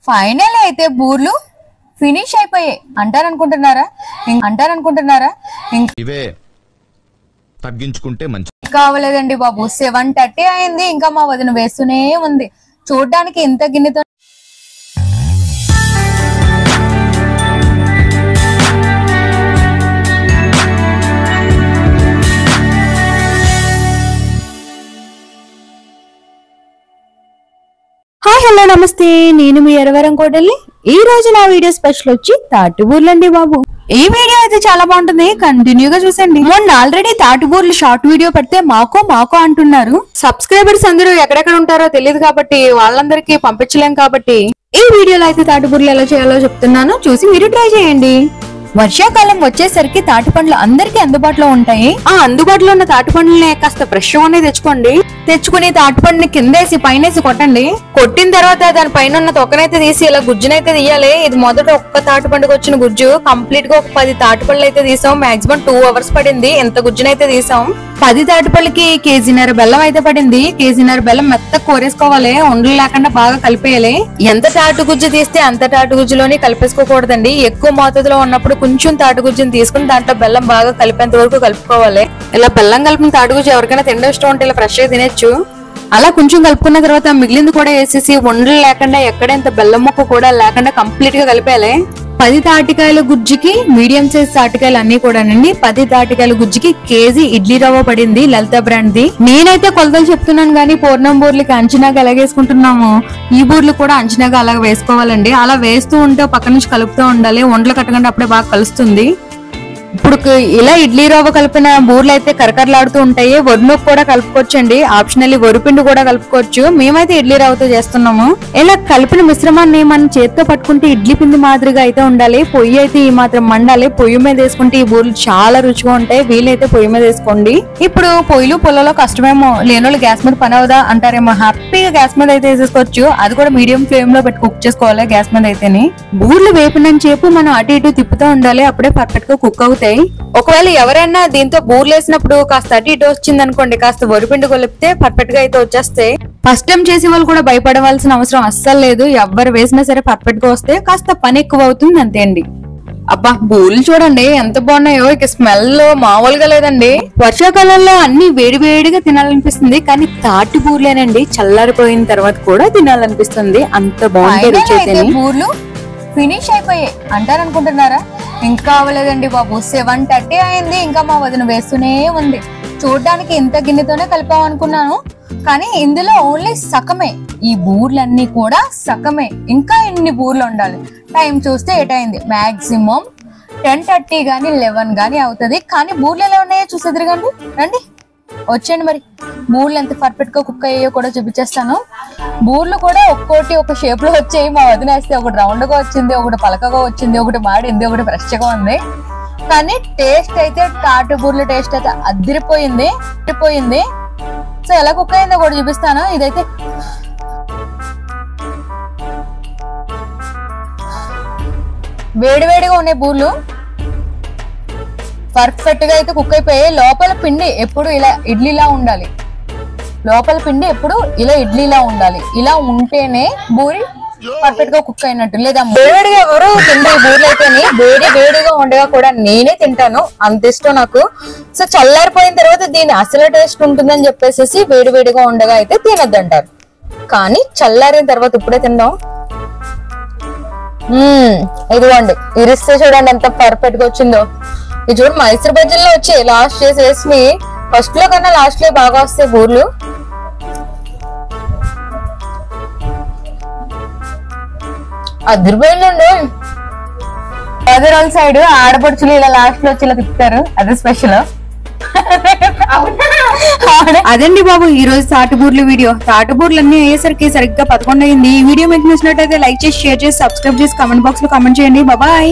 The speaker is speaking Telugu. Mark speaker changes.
Speaker 1: ఫైనల్ అయితే బూర్లు ఫినిష్ అయిపోయాయి అంటారనుకుంటున్నారా
Speaker 2: ఇవే తగ్గించుకుంటే మంచి
Speaker 1: కావలేదండి బాబు. 7:30 అయింది, ఇంకా మా వదిన వేస్తూనే ఉంది. చూడడానికి ఇంత గిన్నెతో
Speaker 3: హాయ్ హలో నమస్తే, నేను మీ ఎరవరం కోటల్ని. ఈ రోజు నా వీడియో స్పెషల్ వచ్చి తాటిబూర్లండి బాబు. ఈ వీడియో అయితే చాలా బాగుంటుంది, కంటిన్యూగా చూసండి. మొన్న ఆల్రెడీ తాటిబూర్లు షార్ట్ వీడియో పెడితే మాకో అంటున్నారు. సబ్స్క్రైబర్స్ అందరూ ఎక్కడెక్కడ ఉంటారో తెలియదు కాబట్టి వాళ్ళందరికీ పంపించలేం కాబట్టి ఈ వీడియోలో అయితే తాటిబూర్లు ఎలా చేయాలో చెప్తున్నాను, చూసి మీరు ట్రై చేయండి. వర్షాకాలం వచ్చేసరికి తాటి పండ్లు అందరికీ అందుబాటులో ఉంటాయి. ఆ అందుబాటులో ఉన్న తాటి పండ్లని కాస్త ఫ్రెష్ గానే తెచ్చుకుని తాటి పండుని కిందేసి పైనేసి కొట్టండి. కొట్టిన తర్వాత దాని పైన ఉన్న తొక్కనైతే తీసి ఇలా గుజ్జునైతే తీయాలి. ఇది మొదట ఒక్క తాటి పండుగ వచ్చిన గుజ్జు, కంప్లీట్ గా ఒక 10 తాటి పళ్ళు అయితే తీసాం. మాక్సిమం 2 hours పడింది. ఎంత గుజ్జునైతే తీసాం. 10 తాటి పళ్ళకి కేజీన్నర బెల్లం అయితే పడింది. కేజీన్నర బెల్లం మెత్తగా కోరేసుకోవాలి, ఉండలు లేకుండా బాగా కలిపేయాలి. ఎంత తాటి గుజ్జు తీస్తే అంత తాటి గుజ్జులోని కలిపేసుకోకూడదండి. ఎక్కువ మోతాదులో ఉన్నప్పుడు కొంచెం తాటి గుజ్జుని తీసుకుని దాంట్లో బెల్లం బాగా కలిపేంత వరకు కలుపుకోవాలి. ఇలా బెల్లం కలిపిన తాటి గుజ్జు ఎవరికైనా తినడం ఇష్టం ఉంటే ఇలా ఫ్రెష్ గా తినచ్చు. అలా కొంచెం కలుపుకున్న తర్వాత మిగిలింది కూడా వేసేసి ఉండలు లేకుండా ఎక్కడెంత బెల్లం ముక్క కూడా లేకుండా కంప్లీట్ గా కలిపేయాలి. 10 తాటికాయల గుజ్జుకి మీడియం సైజ్ తాటికాయలు అన్ని కూడానండి. 10 తాటికాయల గుజ్జుకి కేజీ ఇడ్లీ రవ్వ పడింది, లలిత బ్రాండ్ ది. నేనైతే కొలతలు చెప్తున్నాను గానీ పూర్ణం బూర్లకి అంచనాగా ఎలాగేసుకుంటున్నాము, ఈ బూర్లు కూడా అంచనాగా అలాగ వేసుకోవాలండి. అలా వేస్తూ ఉంటే పక్క నుంచి కలుపుతూ ఉండాలి, ఉండలు కట్టకుండా అప్పుడే బాగా కలుస్తుంది. ఇప్పుడు ఇలా ఇడ్లీ రవ్వ కలిపిన బూర్లు అయితే కరకరలాడుతూ ఉంటాయి. వరినొప్పు కూడా కలుపుకోవచ్చండి, ఆప్షనల్లీ వరిపిండి కూడా కలుపుకోవచ్చు. మేమైతే ఇడ్లీ రవ్వతో చేస్తున్నాము. ఇలా కలిపిన మిశ్రమాన్ని మనం చేత్తో పట్టుకుంటే ఇడ్లీ పిండి మాదిరిగా అయితే ఉండాలి. పొయ్యి అయితే ఈ మాత్రం మండాలి. పొయ్యి మీద వేసుకుంటే ఈ బూర్లు చాలా రుచిగా ఉంటాయి. వీలైతే పొయ్యి మీద వేసుకోండి. ఇప్పుడు పొయ్యిలు పొలలో కష్టమేమో, లేనోళ్ళు గ్యాస్ మీద పని అవుదా అంటారేమో, హ్యాపీగా గ్యాస్ మీద అయితే వేసేసుకోవచ్చు. అది కూడా మీడియం ఫ్లేమ్ లో పెట్టి కుక్ చేసుకోవాలి గ్యాస్ మీద అయితేనే. బూర్లు వేపినంత సేపు మనం అటు ఇటు తిప్పుతూ ఉండాలి, అప్పుడే పర్ఫెక్ట్ గా కుక్ అవుతాయి. ఒకవేళ ఎవరైనా దీంతో బూర్లు వేసినప్పుడు కాస్త అటు ఇటు వచ్చింది అనుకోండి, కాస్త వరిపిండి కొలిపితే పర్ఫెక్ట్ గా అయితే వచ్చేస్తాయి. ఫస్ట్ టైం చేసే వాళ్ళు కూడా భయపడవలసిన అవసరం అస్సలు లేదు. ఎవరు వేసినా సరే పర్ఫెక్ట్ గా వస్తే కాస్త పని ఎక్కువ అవుతుంది, అంతే అండి. అబ్బా బూర్లు చూడండి ఎంత బాగున్నాయో, ఇక స్మెల్ మామూలుగా లేదండి. వర్షాకాలంలో అన్ని వేడి వేడిగా తినాలనిపిస్తుంది, కానీ తాటి బూర్లేనండి చల్లారిపోయిన తర్వాత కూడా తినాలనిపిస్తుంది. అంత బాగుంటాయి
Speaker 1: బూర్లు. ఫినిష్ అయిపోయాయి అంటారనుకుంటున్నారా? ఇంకా అవ్వలేదండి బాబు. 7:30 అయింది, ఇంకా మా వదిన వేస్తూనే ఉంది. చూడడానికి ఇంత గిన్నెతోనే కలిపామనుకున్నాను, కానీ ఇందులో ఓన్లీ సగమే. ఈ బూర్లన్నీ కూడా సగమే, ఇంకా ఎన్ని బూర్లు ఉండాలి. టైం చూస్తే ఏటైంది, మాక్సిమం 10:30 గానీ 11 గానీ అవుతుంది. కానీ బూర్లు ఎలా ఉన్నాయో చూసేదిరిగండి, రండి వచ్చేయండి. మరి బూర్లు ఎంత పర్ఫెక్ట్ గా కుక్ అయ్యో కూడా చూపించేస్తాను. బూర్లు కూడా ఒక్కోటి ఒక షేప్ లో వచ్చాయి. మా వదిన వేస్తే ఒకటి రౌండ్ గా వచ్చింది, ఒకటి పలకగా వచ్చింది, ఒకటి మాడింది, ఒకటి ఫ్రెష్ గా ఉంది. కానీ టేస్ట్ అయితే తాటి బూర్ల టేస్ట్ అయితే అదిరిపోయింది. సో ఎలా కుక్ అయిందో కూడా చూపిస్తాను. ఇదైతే వేడివేడిగా ఉన్నాయి బూర్లు, పర్ఫెక్ట్ గా అయితే కుక్ అయిపోయాయి. లోపల పిండి ఎప్పుడు ఇలా ఇడ్లీలా ఉండాలి, ఇడ్లీలా ఉండాలి. ఇలా ఉంటేనే బూరి పర్ఫెక్ట్ గా కుక్ అయినట్టు. లేదా వేడిగా ఎవరు తింటే బూర్లు అయితేనే వేడిగా ఉండగా కూడా నేనే తింటాను, అంత ఇష్టం నాకు. సో చల్లారిపోయిన తర్వాత దీని అసలు టేస్ట్ ఉంటుందని చెప్పేసి వేడిగా ఉండగా అయితే తినద్దంటారు. కానీ చల్లారిన తర్వాత ఇప్పుడే తిందాం. ఇదిగోండి, ఇరిస్తే చూడండి ఎంత పర్ఫెక్ట్ గా వచ్చిందో. ఇది చూడు మైసూర్ బజ్జీల్లో వచ్చాయి, లాస్ట్ చేసేసి ఫస్ట్ లో కన్నా లాస్ట్ లో బాగా వస్తాయి బూర్లు. అదిరిపోయిందండి. అదరాల సైడ్ ఆడపడుచులు ఇలా లాస్ట్ లో వచ్చి ఇలా తిప్పుతారు, అదే స్పెషల్.
Speaker 3: అదండి బాబు ఈ రోజు తాటిబూర్లు వీడియో. తాటిబూర్లు అన్ని అయ్యేసరికి సరిగ్గా 11 అయింది. ఈ వీడియో మీకు నచ్చినట్టయితే లైక్ చేసి, షేర్ చేసి, సబ్స్క్రైబ్ చేసి, కామెంట్ బాక్స్ లో కామెంట్ చేయండి. బాయ్.